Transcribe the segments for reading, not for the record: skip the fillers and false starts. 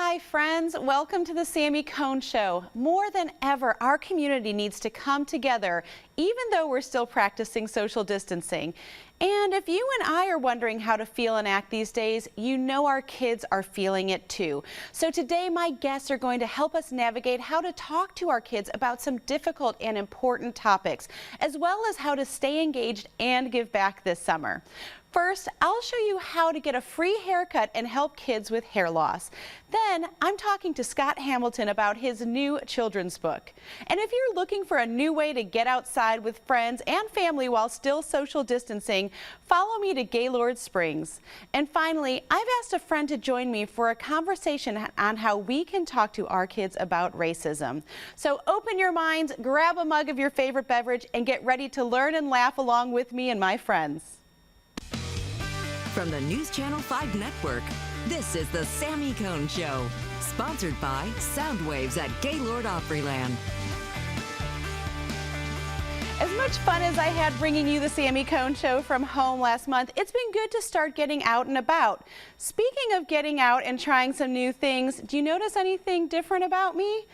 Hi friends, welcome to the Sami Cone Show. More than ever, our community needs to come together, even though we're still practicing social distancing. And if you and I are wondering how to feel and act these days, you know our kids are feeling it too. So today my guests are going to help us navigate how to talk to our kids about some difficult and important topics, as well as how to stay engaged and give back this summer. First, I'll show you how to get a free haircut and help kids with hair loss. Then, I'm talking to Scott Hamilton about his new children's book. And if you're looking for a new way to get outside with friends and family while still social distancing, follow me to Gaylord Springs. And finally, I've asked a friend to join me for a conversation on how we can talk to our kids about racism. So open your minds, grab a mug of your favorite beverage, and get ready to learn and laugh along with me and my friends. From the News Channel 5 Network, this is the Sami Cone Show, sponsored by Soundwaves at Gaylord Opryland. As much fun as I had bringing you the Sami Cone Show from home last month, it's been good to start getting out and about. Speaking of getting out and trying some new things, do you notice anything different about me?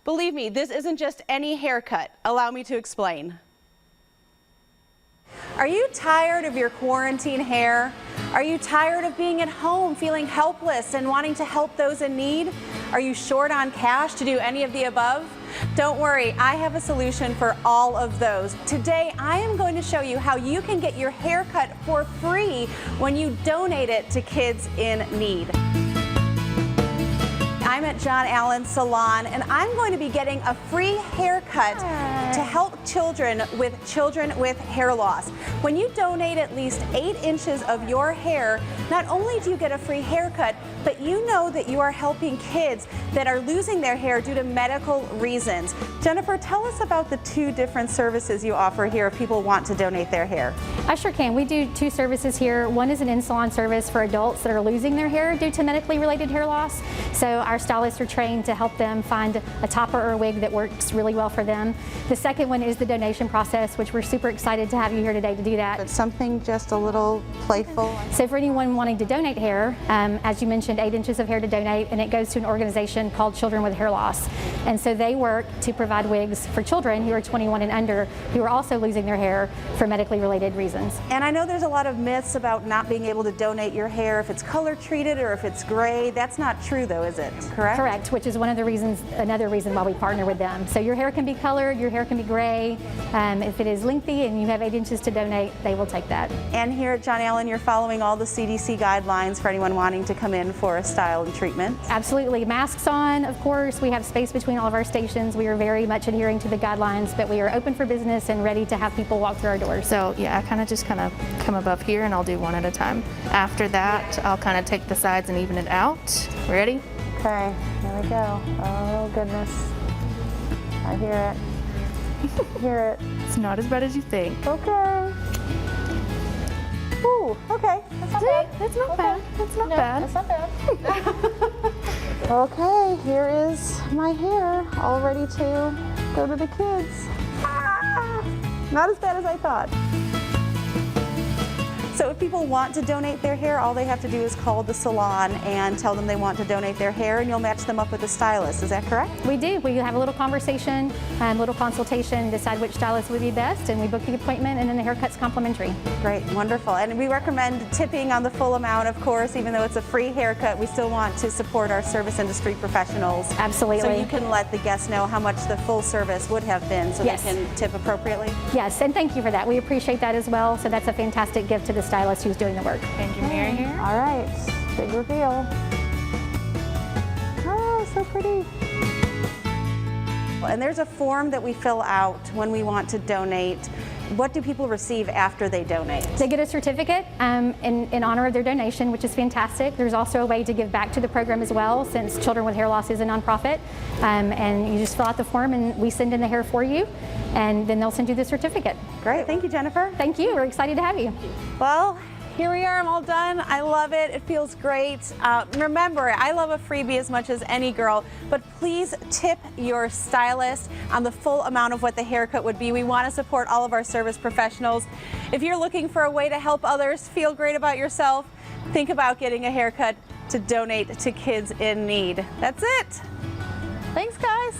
Believe me, this isn't just any haircut. Allow me to explain. Are you tired of your quarantine hair? Are you tired of being at home feeling helpless and wanting to help those in need? Are you short on cash to do any of the above? Don't worry, I have a solution for all of those. Today, I am going to show you how you can get your hair cut for free when you donate it to kids in need. I'm at John Allen's salon, and I'm going to be getting a free haircut to help children with hair loss. When you donate at least 8 inches of your hair, not only do you get a free haircut, but you know that you are helping kids that are losing their hair due to medical reasons. Jennifer, tell us about the 2 different services you offer here if people want to donate their hair. I sure can. We do 2 services here. One is an in-salon service for adults that are losing their hair due to medically related hair loss. So our stylists are trained to help them find a topper or a wig that works really well for them. The second one is the donation process, which we're super excited to have you here today to do that. But something just a little playful. So for anyone wanting to donate hair, as you mentioned, 8 inches of hair to donate, and it goes to an organization called Children with Hair Loss. And so they work to provide wigs for children who are 21 and under who are also losing their hair for medically related reasons. And I know there's a lot of myths about not being able to donate your hair if it's color treated or if it's gray. That's not true though, is it? Correct? Correct, which is one of the reasons, another reason why we partner with them. So your hair can be colored, your hair can be gray. If it is lengthy and you have 8 inches to donate, they will take that. And here at John Allen, you're following all the CDC guidelines for anyone wanting to come in for a style and treatment. Absolutely. Masks on, of course. We have space between all of our stations. We are very much adhering to the guidelines, but we are open for business and ready to have people walk through our doors. So yeah, I just kind of come above here and I'll do one at a time. After that, I'll kind of take the sides and even it out. Ready? Okay, here we go. Oh goodness. I hear it. I hear it. It's not as bad as you think. Okay. Ooh, okay. That's not bad. That's not bad. That's not bad. That's not bad. Okay, here is my hair, all ready to go to the kids. Ah, not as bad as I thought. So if people want to donate their hair, all they have to do is call the salon and tell them they want to donate their hair, and you'll match them up with a stylist. Is that correct? We do. We have a little conversation, a little consultation, decide which stylist would be best, and we book the appointment, and then the haircut's complimentary. Great, wonderful. And we recommend tipping on the full amount, of course. Even though it's a free haircut, we still want to support our service industry professionals. Absolutely. So you can let the guests know how much the full service would have been so Yes. they can tip appropriately. Yes, and thank you for that. We appreciate that as well. So that's a fantastic gift to the stylist who's doing the work. Thank you, Mary here. All right, big reveal. Oh, so pretty. And there's a form that we fill out when we want to donate. What do people receive after they donate? They get a certificate in honor of their donation, which is fantastic. There's also a way to give back to the program as well, since Children with Hair Loss is a nonprofit. And you just fill out the form and we send in the hair for you, and then they'll send you the certificate. Great, thank you, Jennifer. Thank you, we're excited to have you. Well, here we are, I'm all done. I love it, it feels great. Remember, I love a freebie as much as any girl, but please tip your stylist on the full amount of what the haircut would be. We want to support all of our service professionals. If you're looking for a way to help others feel great about yourself, think about getting a haircut. to donate to kids in need. That's it. Thanks, guys.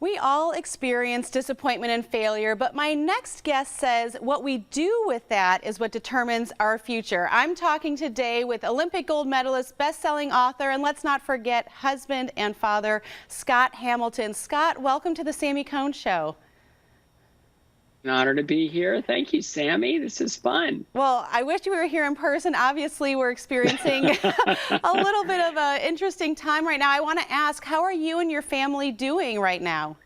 We all experience disappointment and failure, but my next guest says what we do with that is what determines our future. I'm talking today with Olympic gold medalist, best-selling author, and let's not forget husband and father, Scott Hamilton. Scott, welcome to the Sami Cohn Show. An honor to be here. Thank you, Sammy. This is fun. Well, I wish we were here in person. Obviously, we're experiencing a little bit of an interesting time right now. I want to ask, how are you and your family doing right now?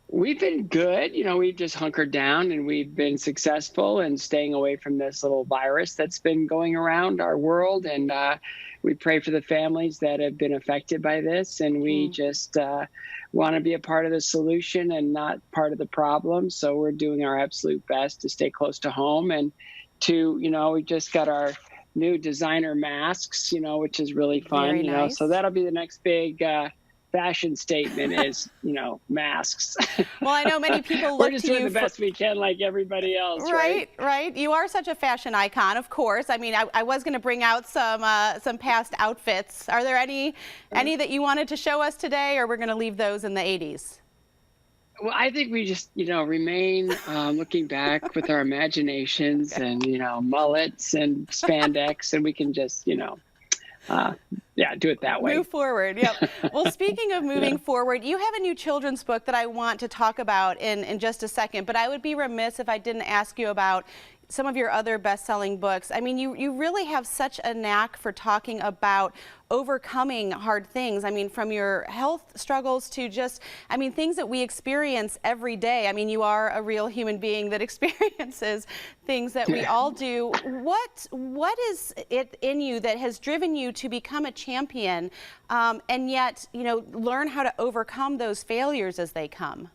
We've been good. We've just hunkered down and we've been successful in staying away from this little virus that's been going around our world. And we pray for the families that have been affected by this. And we just want to be a part of the solution and not part of the problem. So we're doing our absolute best to stay close to home and to, we just got our new designer masks, which is really fun. Very nice. So that'll be the next big fashion statement is, masks. Well, I know many people look We're just to you doing the best we can like everybody else, right? Right. You are such a fashion icon, of course. I mean, I was going to bring out some past outfits. Are there any that you wanted to show us today, or we're going to leave those in the 80s? Well, I think we just, remain looking back with our imaginations and, mullets and spandex, and we can just, do it that way. Move forward. Yep. Well, speaking of moving forward, you have a new children's book that I want to talk about in just a second, but I would be remiss if I didn't ask you about some of your other best-selling books. I mean, you really have such a knack for talking about overcoming hard things. I mean, from your health struggles to just, things that we experience every day. I mean, you are a real human being that experiences things that we all do. What is it in you that has driven you to become a champion and yet, learn how to overcome those failures as they come?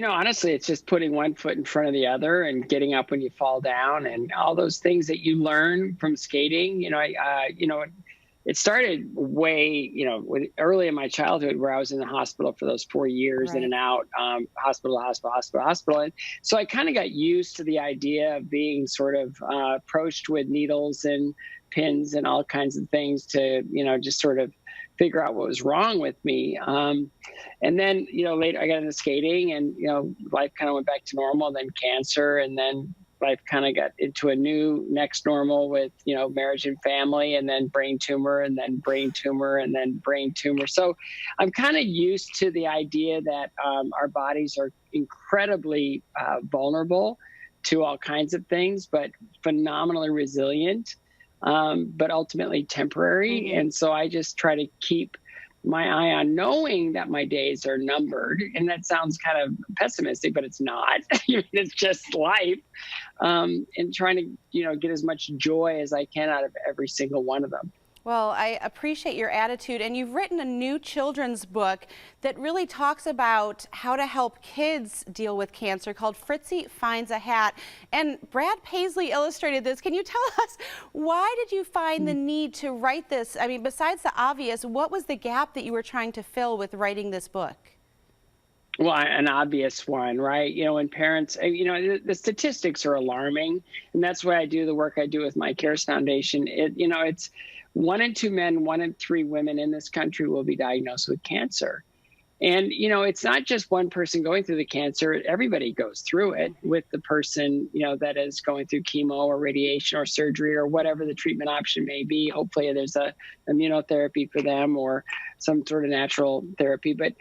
Honestly, it's just putting one foot in front of the other and getting up when you fall down and all those things that you learn from skating. It started way, early in my childhood where I was in the hospital for those 4 years, in and out, hospital. And so I kind of got used to the idea of being sort of approached with needles and pins and all kinds of things to, just sort of figure out what was wrong with me. And then, later I got into skating and, life kind of went back to normal, then cancer. And then life kind of got into a new next normal with, marriage and family, and then brain tumor, and then brain tumor, and then brain tumor. So I'm kind of used to the idea that our bodies are incredibly vulnerable to all kinds of things, but phenomenally resilient. But ultimately temporary. Mm-hmm. And so I just try to keep my eye on knowing that my days are numbered. And that sounds kind of pessimistic, but it's not. It's just life. And trying to, get as much joy as I can out of every single one of them. Well, I appreciate your attitude, and you've written a new children's book that really talks about how to help kids deal with cancer called Fritzy Finds a Hat. And Brad Paisley illustrated this. Can you tell us, why did you find the need to write this? I mean, besides the obvious, what was the gap that you were trying to fill with writing this book? Well, an obvious one, right? When parents, the statistics are alarming, and that's why I do the work I do with my CARES Foundation. It's 1 in 2 men, 1 in 3 women in this country will be diagnosed with cancer. And, it's not just one person going through the cancer. Everybody goes through it with the person, that is going through chemo or radiation or surgery or whatever the treatment option may be. Hopefully there's a immunotherapy for them or some sort of natural therapy. But,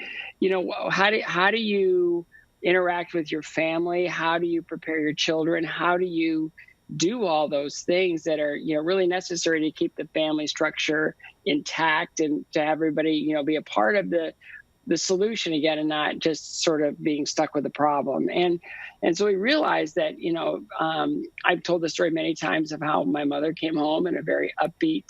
how do you interact with your family? How do you prepare your children? How do you do all those things that are, really necessary to keep the family structure intact and to have everybody, be a part of the solution again and not just sort of being stuck with the problem. And so we realized that, I've told the story many times of how my mother came home in a very upbeat,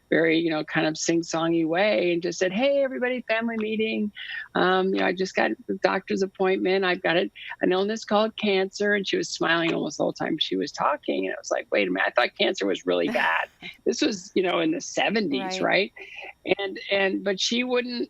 very, kind of sing-songy way and just said, "Hey, everybody, family meeting. I just got a doctor's appointment. I've got an illness called cancer." And she was smiling almost the whole time she was talking. And I was like, wait a minute, I thought cancer was really bad. This was, in the 70s, right? But she wouldn't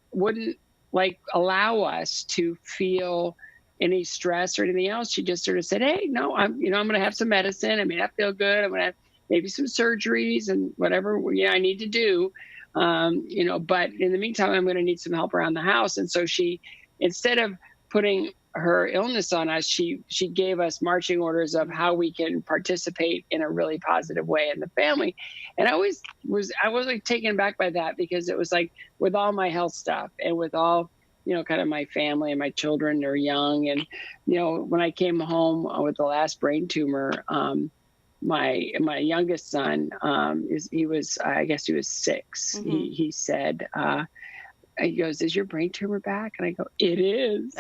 like allow us to feel any stress or anything else. She just sort of said, hey, no, I'm going to have some medicine. I mean, I feel good. I'm going to have maybe some surgeries and whatever I need to do. But in the meantime, I'm going to need some help around the house. And so she, instead of putting her illness on us, she gave us marching orders of how we can participate in a really positive way in the family. And I was like taken aback by that, because it was like, with all my health stuff and with all, kind of my family and my children are young. And, when I came home with the last brain tumor, my youngest son, he was 6. Mm-hmm. He said, he goes, is your brain tumor back? And I go, it is.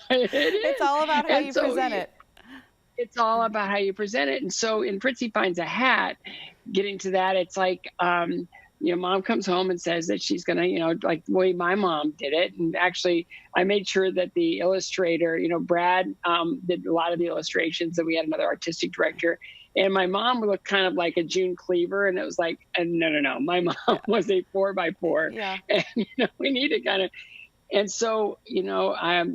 It's all about how you present it. It's all about how you present it. And so in Fritzy Finds a Hat, getting to that, it's like, mom comes home and says that she's going to, like the way my mom did it. And actually, I made sure that the illustrator, Brad, did a lot of the illustrations, and we had another artistic director. And my mom looked kind of like a June Cleaver, and it was like, no. My mom was a 4x4. Yeah. And, we need to kind of, and so,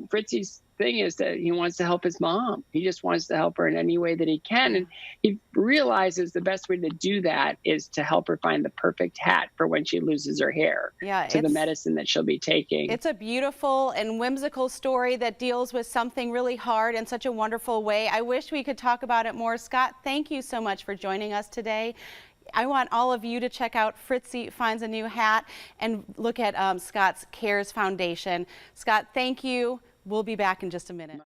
Fritzy's thing is that he wants to help his mom. He just wants to help her in any way that he can. And he realizes the best way to do that is to help her find the perfect hat for when she loses her hair, to the medicine that she'll be taking. It's a beautiful and whimsical story that deals with something really hard in such a wonderful way. I wish we could talk about it more. Scott, thank you so much for joining us today. I want all of you to check out Fritzy Finds a New Hat and look at Scott's Cares Foundation. Scott, thank you. We'll be back in just a minute.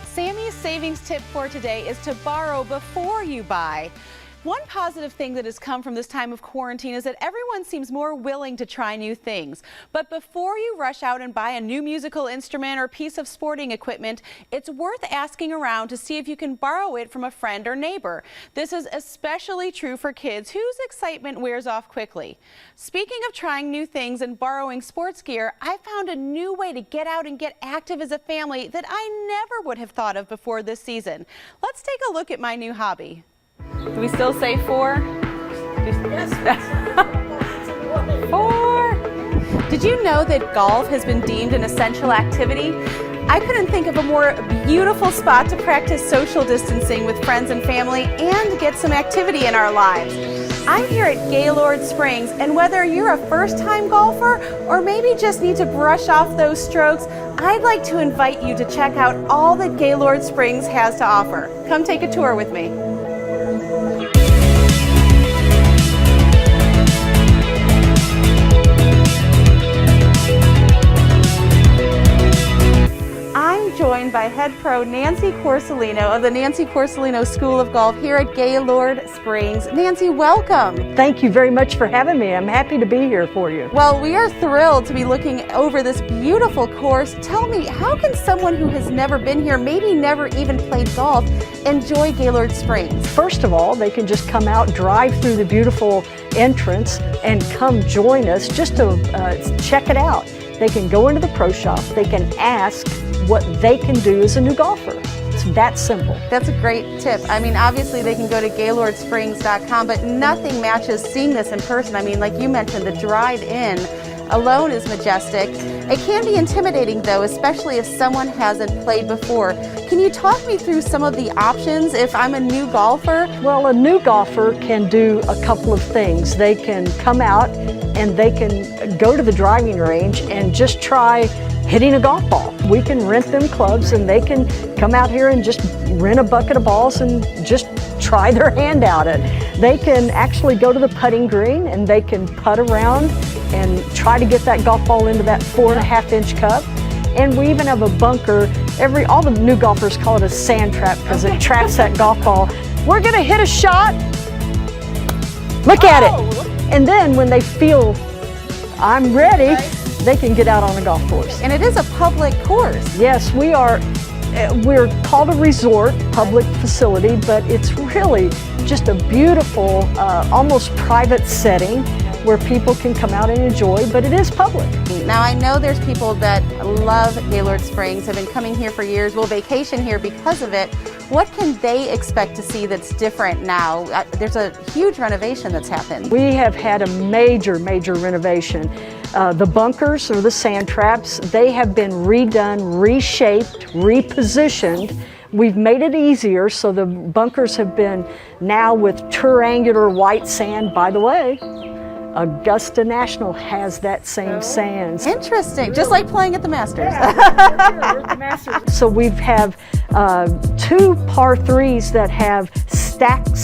Sammy's savings tip for today is to borrow before you buy. One positive thing that has come from this time of quarantine is that everyone seems more willing to try new things. But before you rush out and buy a new musical instrument or piece of sporting equipment, it's worth asking around to see if you can borrow it from a friend or neighbor. This is especially true for kids whose excitement wears off quickly. Speaking of trying new things and borrowing sports gear, I found a new way to get out and get active as a family that I never would have thought of before this season. Let's take a look at my new hobby. Do we still say 4? Yes. 4. Did you know that golf has been deemed an essential activity? I couldn't think of a more beautiful spot to practice social distancing with friends and family and get some activity in our lives. I'm here at Gaylord Springs, and whether you're a first-time golfer or maybe just need to brush off those strokes, I'd like to invite you to check out all that Gaylord Springs has to offer. Come take a tour with me. Joined by head pro Nancy Corsolino of the Nancy Corsolino School of Golf here at Gaylord Springs. Nancy, welcome. Thank you very much for having me. I'm happy to be here for you. Well, we are thrilled to be looking over this beautiful course. Tell me, how can someone who has never been here, maybe never even played golf, enjoy Gaylord Springs? First of all, they can just come out, drive through the beautiful entrance, and come join us just to check it out. They can go into the pro shop, they can ask what they can do as a new golfer. It's that simple. That's a great tip. I mean, obviously they can go to GaylordSprings.com, but nothing matches seeing this in person. I mean, like you mentioned, the drive-in alone is majestic. It can be intimidating though, especially if someone hasn't played before. Can you talk me through some of the options if I'm a new golfer? Well, a new golfer can do a couple of things. They can come out and they can go to the driving range and just try hitting a golf ball. We can rent them clubs and they can come out here and just rent a bucket of balls and just try their hand at it. They can actually go to the putting green and they can putt around and try to get that golf ball into that 4.5-inch cup. And we even have a bunker. All the new golfers call it a sand trap because it traps that golf ball. We're gonna hit a shot. Look at it. And then when they feel I'm ready, they can get out on a golf course. And it is a public course. Yes, we're called a resort, public facility, but it's really just a beautiful, almost private setting where people can come out and enjoy, but it is public. Now I know there's people that love Gaylord Springs, have been coming here for years, will vacation here because of it. What can they expect to see that's different now? There's a huge renovation that's happened. We have had a major renovation. The bunkers or the sand traps, they have been redone, reshaped, repositioned. We've made it easier, so the bunkers have been now with triangular white sand. By the way, Augusta National has that same sand. Interesting, just like playing at the Masters. So we have 2 par 3s that have stacked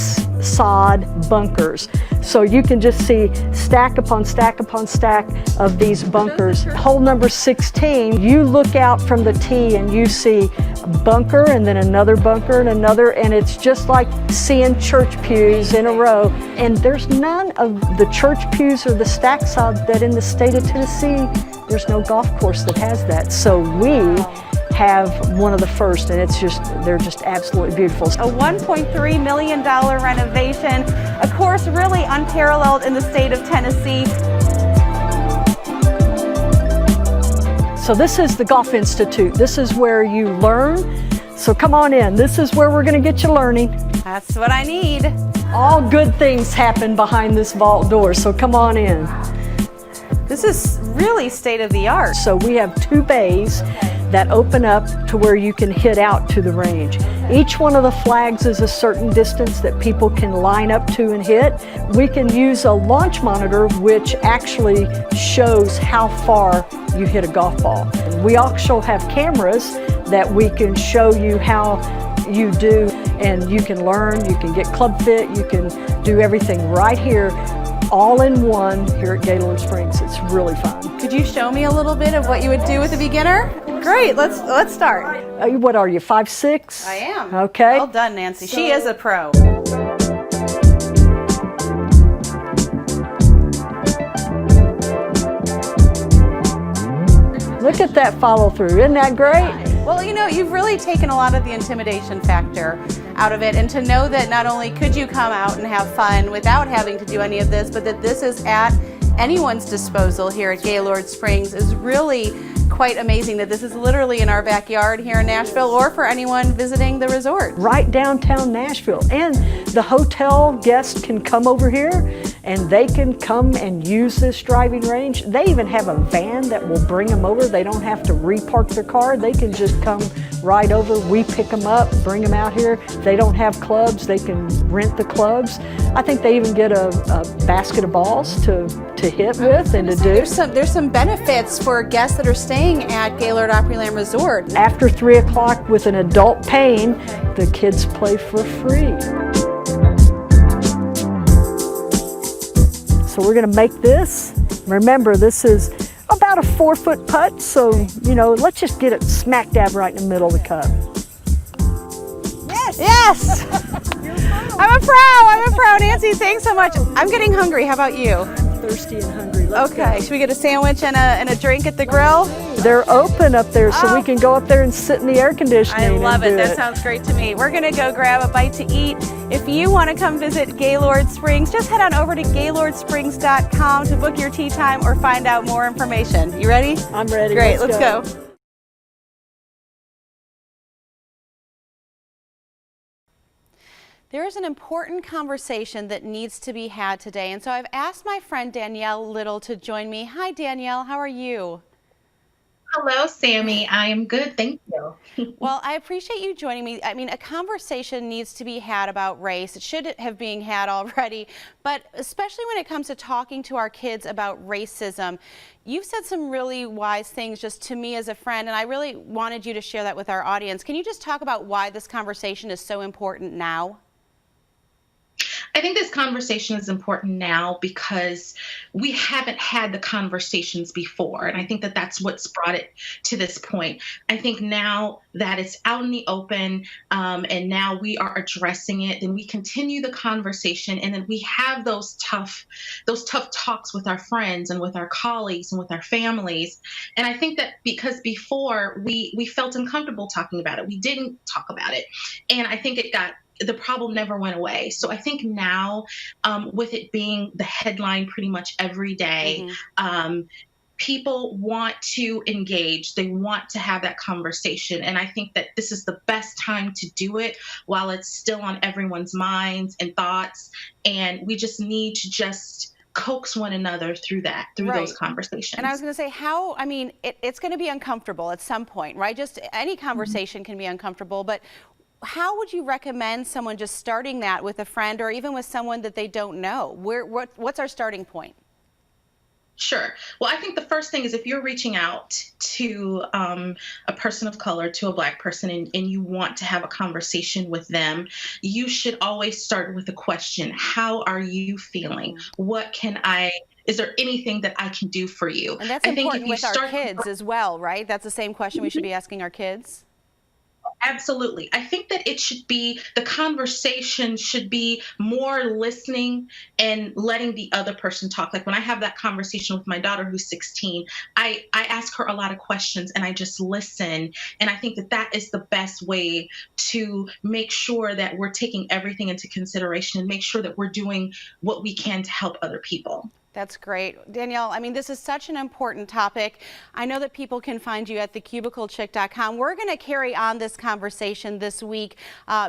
sod bunkers. So you can just see stack upon stack upon stack of these bunkers. Hole number 16, you look out from the tee and you see a bunker and then another bunker and another, and it's just like seeing church pews in a row. And there's none of the church pews or the stack sod that in the state of Tennessee, there's no golf course that has that. So we have one of the first, and they're just absolutely beautiful. A $1.3 million renovation, a course really unparalleled in the state of Tennessee. So this is the Golf Institute. This is where you learn. So come on in. This is where we're going to get you learning. That's what I need. All good things happen behind this vault door, so come on in. This is really state of the art. So we have 2 bays that open up to where you can hit out to the range. Each one of the flags is a certain distance that people can line up to and hit. We can use a launch monitor which actually shows how far you hit a golf ball. We also have cameras that we can show you how you do, and you can learn, you can get club fit, you can do everything right here, all in one here at Gaylord Springs. It's really fun. Could you show me a little bit of what you would do with a beginner? Great, let's start. What are you, 5'6"? I am. Okay. Well done, Nancy. She is a pro. Look at that follow through. Isn't that great? Well, you know, you've really taken a lot of the intimidation factor out of it, and to know that not only could you come out and have fun without having to do any of this, but that this is at anyone's disposal here at Gaylord Springs is really quite amazing, that this is literally in our backyard here in Nashville, or for anyone visiting the resort. Right downtown Nashville. And the hotel guests can come over here and they can come and use this driving range. They even have a van that will bring them over. They don't have to repark their car. They can just come right over. We pick them up, bring them out here. If they don't have clubs, they can rent the clubs. I think they even get a basket of balls to hit with and to do. There's some benefits for guests that are staying at Gaylord Opryland Resort. After 3 o'clock with an adult paying, the kids play for free. So we're going to make this. Remember, this is about a 4-foot putt, so, you know, let's just get it smack dab right in the middle of the cup. Yes! Yes! I'm a pro. Nancy, thanks so much. I'm getting hungry. How about you? Thirsty and hungry. Let's Okay, should we get a sandwich and a drink at the grill? They're open up there, so we can go up there and sit in the air conditioning. I love and it. do That sounds great to me. We're going to go grab a bite to eat. If you want to come visit Gaylord Springs, just head on over to GaylordSprings.com to book your tee time or find out more information. You ready? I'm ready. Great, let's go. There is an important conversation that needs to be had today, and so I've asked my friend Danielle Little to join me. Hi, Danielle. How are you? Hello, Sammy. I am good. Thank you. Well, I appreciate you joining me. I mean, a conversation needs to be had about race. It should have been had already, but especially when it comes to talking to our kids about racism. You've said some really wise things just to me as a friend, and I really wanted you to share that with our audience. Can you just talk about why this conversation is so important now? I think this conversation is important now because we haven't had the conversations before. And I think that that's what's brought it to this point. I think now that it's out in the open and now we are addressing it, then we continue the conversation, and then we have those tough talks with our friends and with our colleagues and with our families. And I think that because before we felt uncomfortable talking about it, we didn't talk about it. And I think the problem never went away. So I think now with it being the headline pretty much every day, people want to engage. They want to have that conversation. And I think that this is the best time to do it while it's still on everyone's minds and thoughts. And we just need to just coax one another through those conversations. And I was going to say it's going to be uncomfortable at some point, right? Just any conversation can be uncomfortable, but how would you recommend someone just starting that with a friend or even with someone that they don't know? What's our starting point? Sure. Well, I think the first thing is if you're reaching out to a person of color, to a Black person, and you want to have a conversation with them, you should always start with a question. How are you feeling? Is there anything that I can do for you? And that's important with our kids as well, right? That's the same question we should be asking our kids. Absolutely. I think that the conversation should be more listening and letting the other person talk. Like when I have that conversation with my daughter who's 16, I ask her a lot of questions and I just listen. And I think that that is the best way to make sure that we're taking everything into consideration and make sure that we're doing what we can to help other people. That's great. Danielle, this is such an important topic. I know that people can find you at thecubiclechick.com. We're going to carry on this conversation this week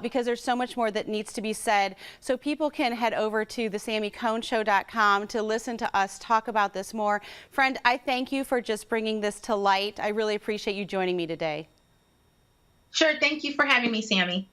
because there's so much more that needs to be said. So people can head over to thesammyconeshow.com to listen to us talk about this more. Friend, I thank you for just bringing this to light. I really appreciate you joining me today. Sure. Thank you for having me, Sammy.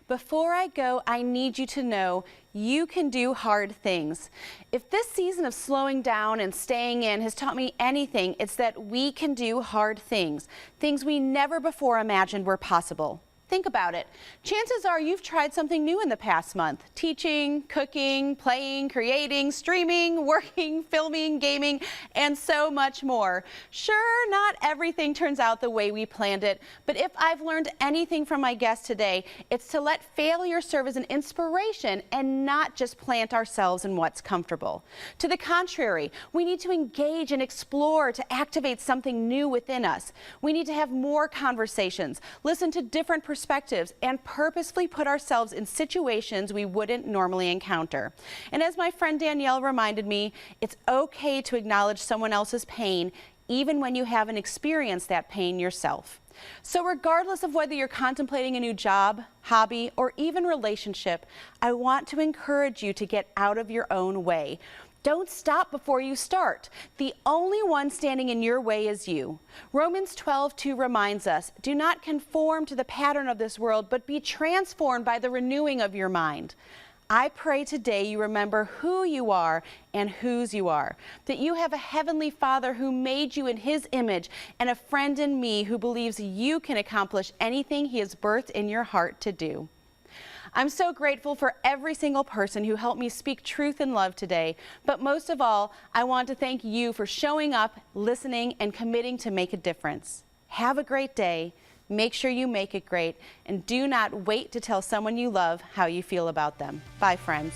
Before I go, I need you to know you can do hard things. If this season of slowing down and staying in has taught me anything, it's that we can do hard things, things we never before imagined were possible. Think about it. Chances are you've tried something new in the past month. Teaching, cooking, playing, creating, streaming, working, filming, gaming, and so much more. Sure, not everything turns out the way we planned it, but if I've learned anything from my guest today, it's to let failure serve as an inspiration and not just plant ourselves in what's comfortable. To the contrary, we need to engage and explore to activate something new within us. We need to have more conversations, listen to different perspectives, and purposefully put ourselves in situations we wouldn't normally encounter. And as my friend Danielle reminded me, it's okay to acknowledge someone else's pain even when you haven't experienced that pain yourself. So regardless of whether you're contemplating a new job, hobby, or even relationship, I want to encourage you to get out of your own way. Don't stop before you start. The only one standing in your way is you. Romans 12:2 reminds us, do not conform to the pattern of this world, but be transformed by the renewing of your mind. I pray today you remember who you are and whose you are, that you have a heavenly Father who made you in his image and a friend in me who believes you can accomplish anything he has birthed in your heart to do. I'm so grateful for every single person who helped me speak truth and love today. But most of all, I want to thank you for showing up, listening, and committing to make a difference. Have a great day. Make sure you make it great. And do not wait to tell someone you love how you feel about them. Bye, friends.